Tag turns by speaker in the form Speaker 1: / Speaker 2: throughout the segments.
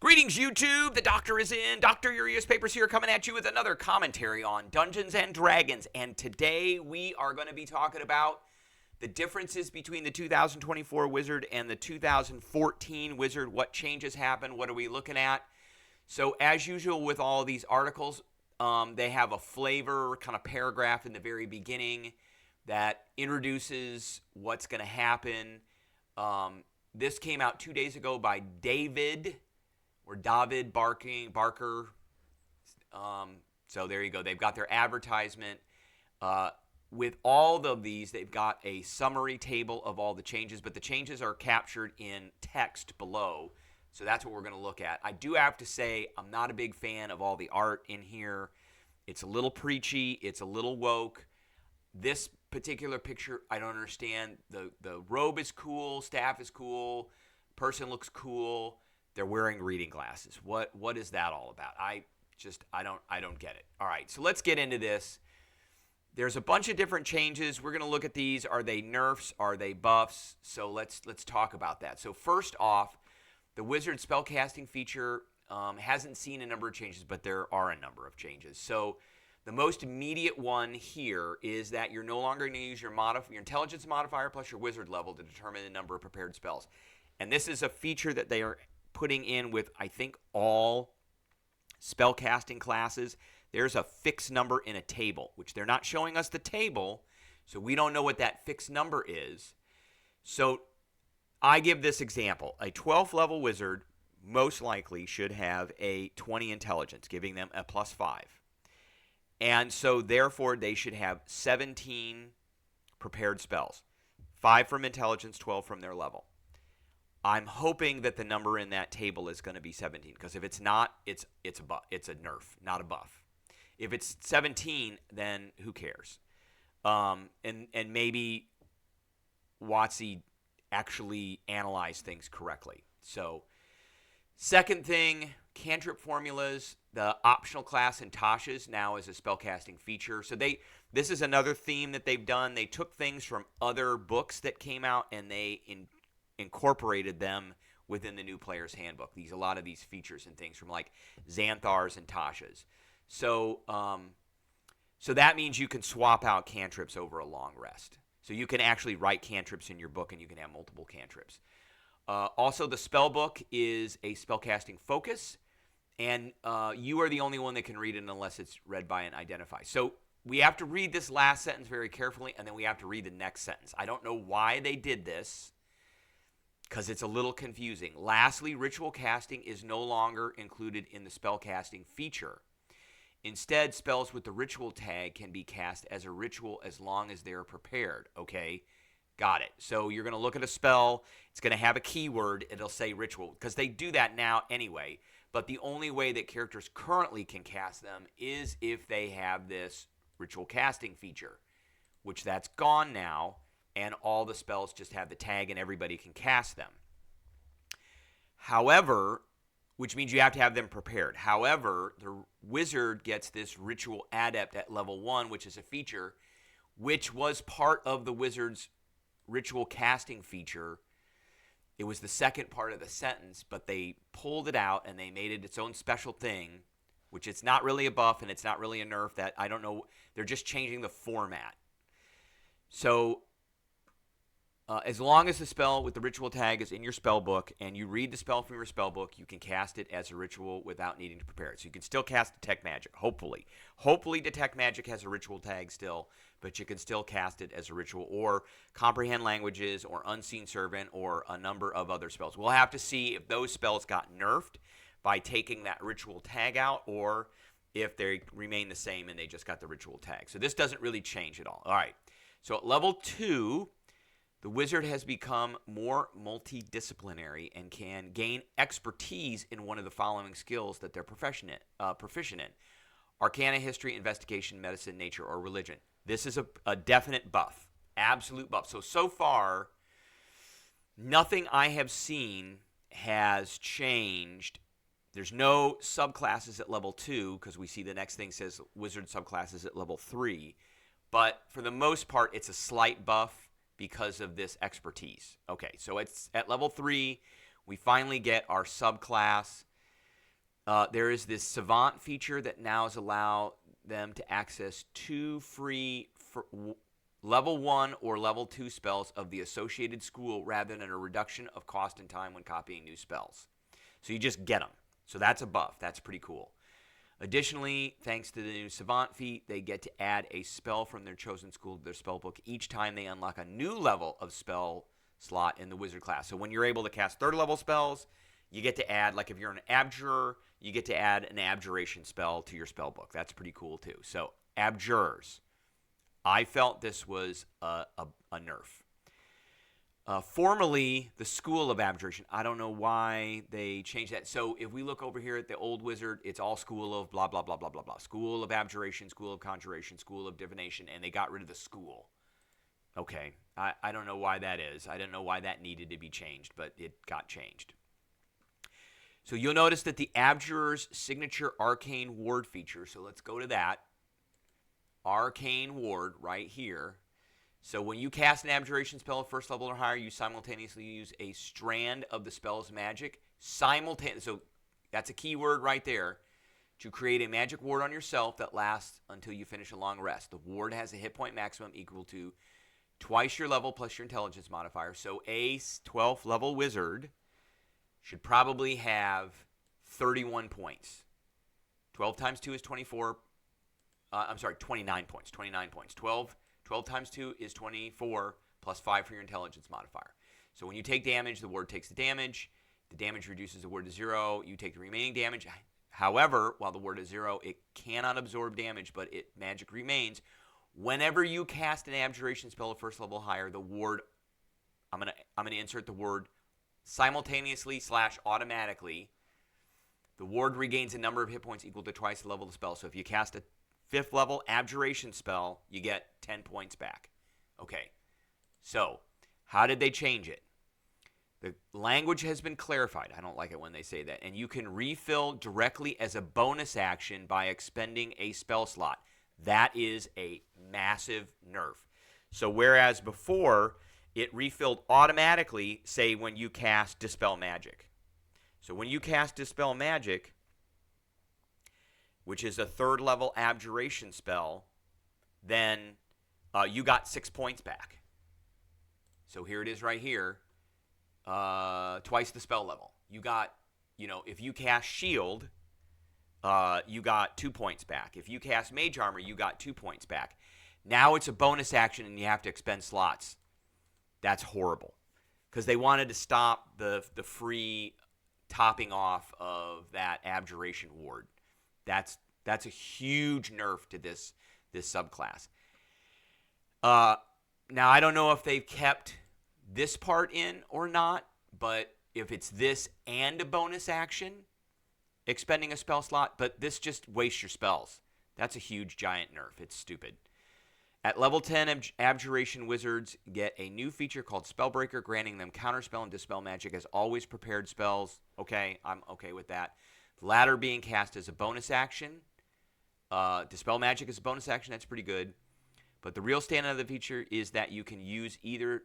Speaker 1: Greetings, YouTube. The doctor is in. Dr. Urias Papers here coming at you with another commentary on Dungeons and Dragons. And today we are going to be talking about the differences between the 2024 Wizard and the 2014 Wizard. What changes happened? What are we looking at? So as usual with all of these articles, they have a flavor kind of paragraph in the very beginning that introduces what's going to happen. This came out 2 days ago by David Barker. So there you go. They've got their advertisement. With all of these, they've got a summary table of all the changes, but the changes are captured in text below. So that's what we're going to look at. I do have to say I'm not a big fan of all the art in here. It's a little preachy. It's a little woke. This particular picture, I don't understand. The robe is cool. Staff is cool. Person looks cool. They're wearing reading glasses. What is that all about? I don't get it. All right, so let's get into this. There's a bunch of different changes. We're going to look at these. Are they nerfs? Are they buffs? So let's talk about that. So first off, the Wizard spellcasting feature hasn't seen a number of changes, but there are a number of changes. So the most immediate one here is that you're no longer going to use your intelligence modifier plus your wizard level to determine the number of prepared spells. And this is a feature that they are putting in with, I think, all spellcasting classes. There's a fixed number in a table, which they're not showing us the table, so we don't know what that fixed number is. So I give this example. A 12th level wizard most likely should have a 20 intelligence, giving them a +5. And so therefore they should have 17 prepared spells. 5 from intelligence, 12 from their level. I'm hoping that the number in that table is going to be 17, because if it's not, it's a nerf, not a buff. If it's 17, then who cares? And maybe WotC actually analyzed things correctly. So, second thing, cantrip formulas. The optional class in Tasha's now is a spellcasting feature. So this is another theme that they've done. They took things from other books that came out and they incorporated them within the new player's handbook. A lot of these features and things from like Xanthar's and Tasha's. So that means you can swap out cantrips over a long rest. So you can actually write cantrips in your book and you can have multiple cantrips. Also, the spell book is a spellcasting focus, and you are the only one that can read it unless it's read by an identify. So we have to read this last sentence very carefully, and then we have to read the next sentence. I don't know why they did this, because it's a little confusing. Lastly, ritual casting is no longer included in the spellcasting feature. Instead, spells with the ritual tag can be cast as a ritual as long as they are prepared. Okay, got it. So you're going to look at a spell. It's going to have a keyword. It'll say ritual, because they do that now anyway. But the only way that characters currently can cast them is if they have this ritual casting feature, which that's gone now. And all the spells just have the tag and everybody can cast them. However, which means you have to have them prepared. However, the wizard gets this ritual adept at level 1, which is a feature, which was part of the wizard's ritual casting feature. It was the second part of the sentence, but they pulled it out and they made it its own special thing, which it's not really a buff and it's not really a nerf. That I don't know. They're just changing the format. So as long as the spell with the ritual tag is in your spell book and you read the spell from your spell book, you can cast it as a ritual without needing to prepare it. So you can still cast Detect Magic, hopefully. Hopefully Detect Magic has a ritual tag still, but you can still cast it as a ritual, or Comprehend Languages, or Unseen Servant, or a number of other spells. We'll have to see if those spells got nerfed by taking that ritual tag out, or if they remain the same and they just got the ritual tag. So this doesn't really change at all. All right. So at level 2... the wizard has become more multidisciplinary and can gain expertise in one of the following skills that they're proficient in. Arcana, history, investigation, medicine, nature, or religion. This is a definite buff. Absolute buff. So far, nothing I have seen has changed. There's no subclasses at level 2, because we see the next thing says wizard subclasses at level 3. But for the most part, it's a slight buff because of this expertise. Okay, so it's at level 3. We finally get our subclass. There is this Savant feature that now is allow them to access 2 free level 1 or level 2 spells of the associated school rather than a reduction of cost and time when copying new spells. So you just get them. So that's a buff. That's pretty cool. Additionally, thanks to the new Savant feat, they get to add a spell from their chosen school to their spellbook each time they unlock a new level of spell slot in the wizard class. So when you're able to cast 3rd level spells, you get to add, like if you're an abjurer, you get to add an abjuration spell to your spellbook. That's pretty cool too. So abjurers. I felt this was a nerf. Formerly, the School of Abjuration. I don't know why they changed that. So if we look over here at the old wizard, it's all School of blah, blah, blah, blah, blah, blah. School of Abjuration, School of Conjuration, School of Divination, and they got rid of the school. Okay, I don't know why that is. I don't know why that needed to be changed, but it got changed. So you'll notice that the Abjurer's signature Arcane Ward feature, so let's go to that. Arcane Ward right here. So when you cast an abjuration spell at 1st level or higher, you simultaneously use a strand of the spell's magic. So that's a key word right there. To create a magic ward on yourself that lasts until you finish a long rest. The ward has a hit point maximum equal to twice your level plus your intelligence modifier. So a 12th level wizard should probably have 31 points. 12 times 2 is 24. 29 points. 29 points. 12 times 2 is 24 plus 5 for your intelligence modifier. So when you take damage, the ward takes the damage. The damage reduces the ward to 0. You take the remaining damage. However, while the ward is 0, it cannot absorb damage, but magic remains. Whenever you cast an abjuration spell at 1st level higher, the ward, I'm gonna insert the word simultaneously / automatically. The ward regains a number of hit points equal to twice the level of the spell. So if you cast a 5th level abjuration spell, you get 10 points back. Okay, so how did they change it? The language has been clarified. I don't like it when they say that. And you can refill directly as a bonus action by expending a spell slot. That is a massive nerf. So whereas before, it refilled automatically, say, when you cast Dispel Magic. So when you cast Dispel Magic, which is a 3rd level abjuration spell, then you got 6 points back. So here it is right here. Twice the spell level. You got, if you cast Shield, you got 2 points back. If you cast Mage Armor, you got 2 points back. Now it's a bonus action and you have to expend slots. That's horrible. Because they wanted to stop the free topping off of that abjuration ward. That's a huge nerf to this subclass. Now, I don't know if they've kept this part in or not, but if it's this and a bonus action, expending a spell slot, but this just wastes your spells. That's a huge, giant nerf. It's stupid. At level 10, Abjuration Wizards get a new feature called Spellbreaker, granting them Counterspell and Dispel Magic as always prepared spells. Okay, I'm okay with that. The latter being cast as a bonus action. Dispel Magic is a bonus action. That's pretty good. But the real standout of the feature is that you can use either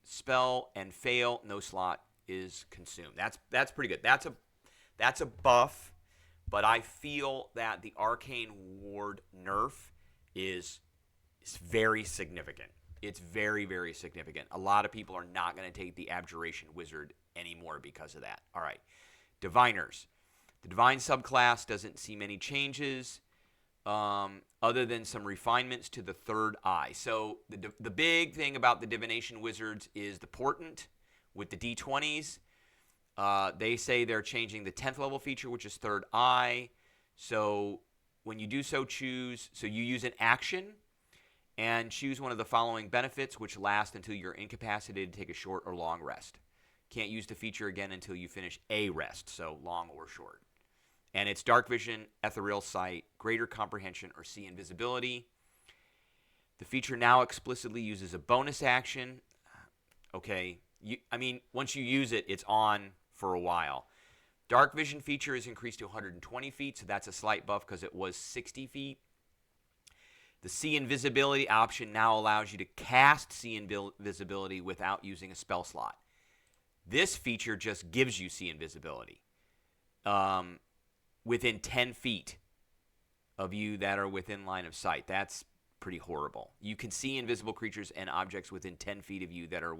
Speaker 1: spell and fail. No slot is consumed. That's pretty good. That's a buff. But I feel that the Arcane Ward nerf is very significant. It's very, very significant. A lot of people are not going to take the Abjuration Wizard anymore because of that. All right. Diviners. The Divine subclass doesn't see many changes other than some refinements to the 3rd eye. So the big thing about the Divination Wizards is the Portent with the D20s. They say they're changing the 10th level feature, which is 3rd eye. So when you do so, you use an action and choose one of the following benefits, which last until you're incapacitated to take a short or long rest. Can't use the feature again until you finish a rest, so long or short. And it's Dark Vision, Ethereal Sight, Greater Comprehension, or See Invisibility. The feature now explicitly uses a bonus action. Okay, once you use it, it's on for a while. Dark Vision feature is increased to 120 feet, so that's a slight buff because it was 60 feet. The See Invisibility option now allows you to cast See Invisibility without using a spell slot. This feature just gives you See Invisibility, within 10 feet of you that are within line of sight. That's pretty horrible. You can see invisible creatures and objects within 10 feet of you that are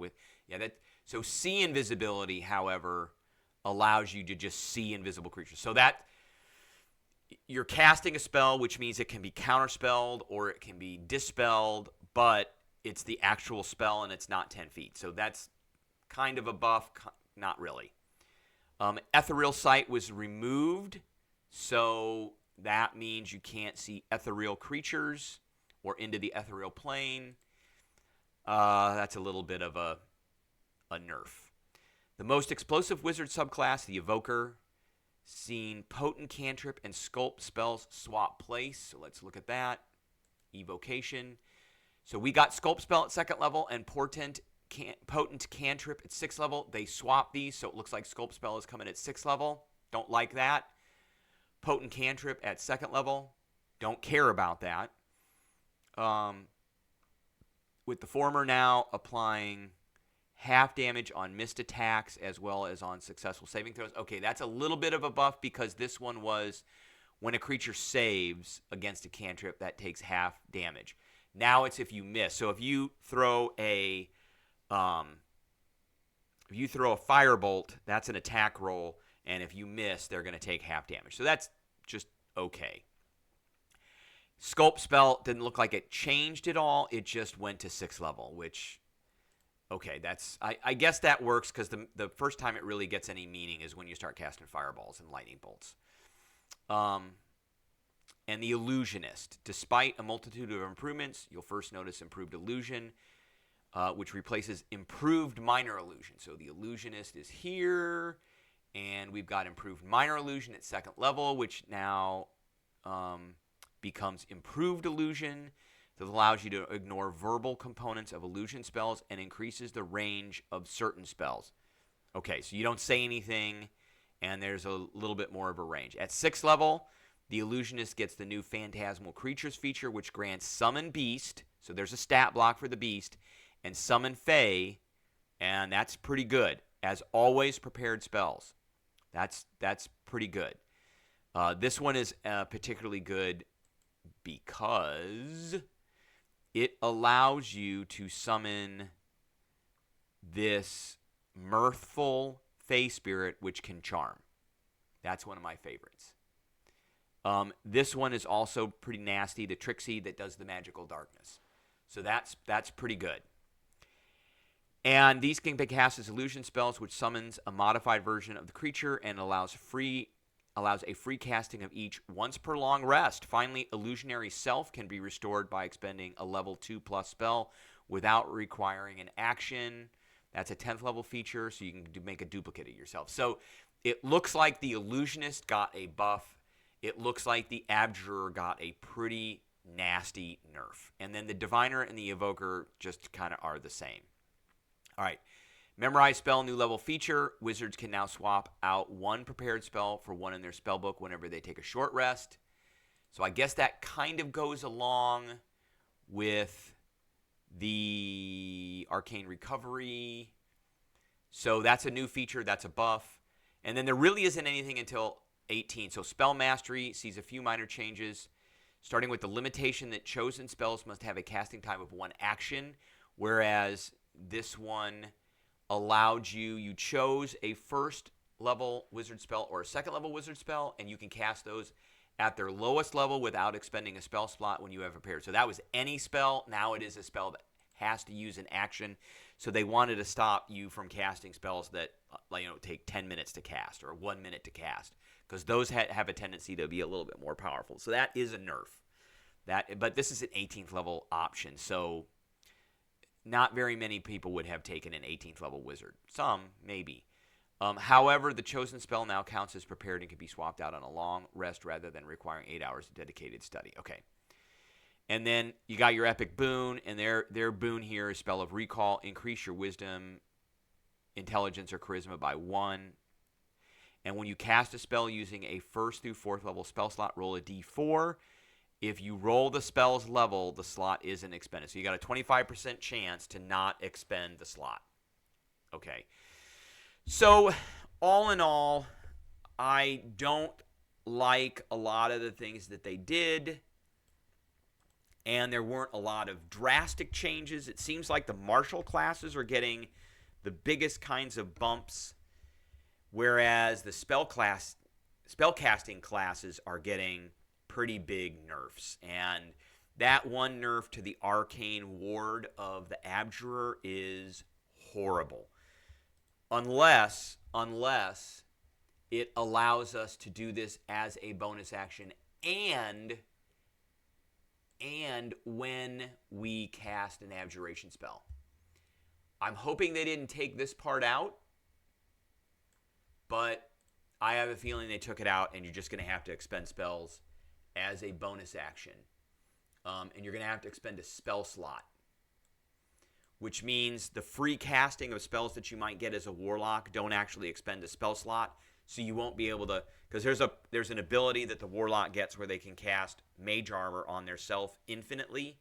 Speaker 1: so see invisibility, however, allows you to just see invisible creatures. So that you're casting a spell, which means it can be counterspelled or it can be dispelled, but it's the actual spell and it's not 10 feet. So that's kind of a buff, not really. Ethereal sight was removed, so that means you can't see ethereal creatures or into the ethereal plane. That's a little bit of a nerf. The most explosive wizard subclass, the Invoker, seen potent cantrip and sculpt spells swap place. So let's look at that. Evocation. So we got sculpt spell at 2nd level and potent cantrip at 6th level. They swap these, so it looks like sculpt spell is coming at 6th level. Don't like that. Potent cantrip at 2nd level. Don't care about that. With the former now applying half damage on missed attacks as well as on successful saving throws. Okay, that's a little bit of a buff because this one was when a creature saves against a cantrip, that takes half damage. Now it's if you miss. So if you throw a firebolt, that's an attack roll, and if you miss, they're going to take half damage. So that's just okay. Sculpt spell didn't look like it changed at all. It just went to 6th level, which, okay, I guess that works because the first time it really gets any meaning is when you start casting fireballs and lightning bolts. And the Illusionist. Despite a multitude of improvements, you'll first notice improved illusion, which replaces improved minor illusion. So the Illusionist is here, and we've got improved minor illusion at 2nd level, which now becomes improved illusion. That allows you to ignore verbal components of illusion spells and increases the range of certain spells. Okay, so you don't say anything, and there's a little bit more of a range. At 6th level, the Illusionist gets the new Phantasmal Creatures feature, which grants Summon Beast, so there's a stat block for the Beast, and Summon Fae, and that's pretty good. As always, prepared spells. That's pretty good. This one is particularly good because it allows you to summon this mirthful Fae Spirit, which can charm. That's one of my favorites. This one is also pretty nasty, the Trixie that does the magical darkness. So that's pretty good. And these can be cast as illusion spells, which summons a modified version of the creature and allows a free casting of each once per long rest. Finally, Illusionary Self can be restored by expending a level 2+ spell without requiring an action. That's a 10th level feature, so you can make a duplicate of yourself. So it looks like the Illusionist got a buff. It looks like the Abjurer got a pretty nasty nerf. And then the Diviner and the Invoker just kind of are the same. All right. Memorize spell, new level feature. Wizards can now swap out one prepared spell for one in their spellbook whenever they take a short rest. So I guess that kind of goes along with the Arcane Recovery. So that's a new feature. That's a buff. And then there really isn't anything until 18. So Spell Mastery sees a few minor changes, starting with the limitation that chosen spells must have a casting time of 1 action, whereas this one allowed you chose a 1st level wizard spell or a 2nd level wizard spell, and you can cast those at their lowest level without expending a spell slot when you have prepared. So that was any spell. Now it is a spell that has to use an action. So they wanted to stop you from casting spells that take 10 minutes to cast or 1 minute to cast, because those have a tendency to be a little bit more powerful. So that is a nerf. But this is an 18th level option, so not very many people would have taken an 18th level wizard. Some, maybe. However, the chosen spell now counts as prepared and can be swapped out on a long rest rather than requiring 8 hours of dedicated study. Okay. And then you got your epic boon, and their boon here is Spell of Recall. Increase your wisdom, intelligence, or charisma by 1. And when you cast a spell using a 1st through 4th level spell slot, roll a d4. If you roll the spell's level, the slot isn't expended. So you got a 25% chance to not expend the slot. Okay. So all in all, I don't like a lot of the things that they did, and there weren't a lot of drastic changes. It seems like the martial classes are getting the biggest kinds of bumps, whereas the spellcasting classes are getting pretty big nerfs. And that one nerf to the Arcane Ward of the Abjurer is horrible. Unless it allows us to do this as a bonus action and when we cast an abjuration spell. I'm hoping they didn't take this part out, but I have a feeling they took it out, and you're just going to have to expend spells as a bonus action. And you're going to have to expend a spell slot, which means the free casting of spells that you might get as a warlock don't actually expend a spell slot, so you won't be able to, because there's an ability that the warlock gets where they can cast mage armor on their self infinitely,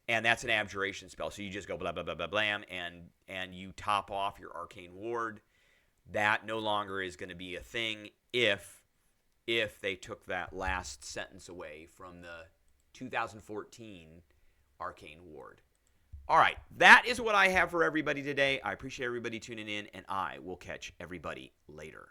Speaker 1: and that's an abjuration spell. So you just go blah blah blah blah blam, and you top off your Arcane Ward. That no longer is going to be a thing if they took that last sentence away from the 2014 Arcane Ward. All right, that is what I have for everybody today. I appreciate everybody tuning in, and I will catch everybody later.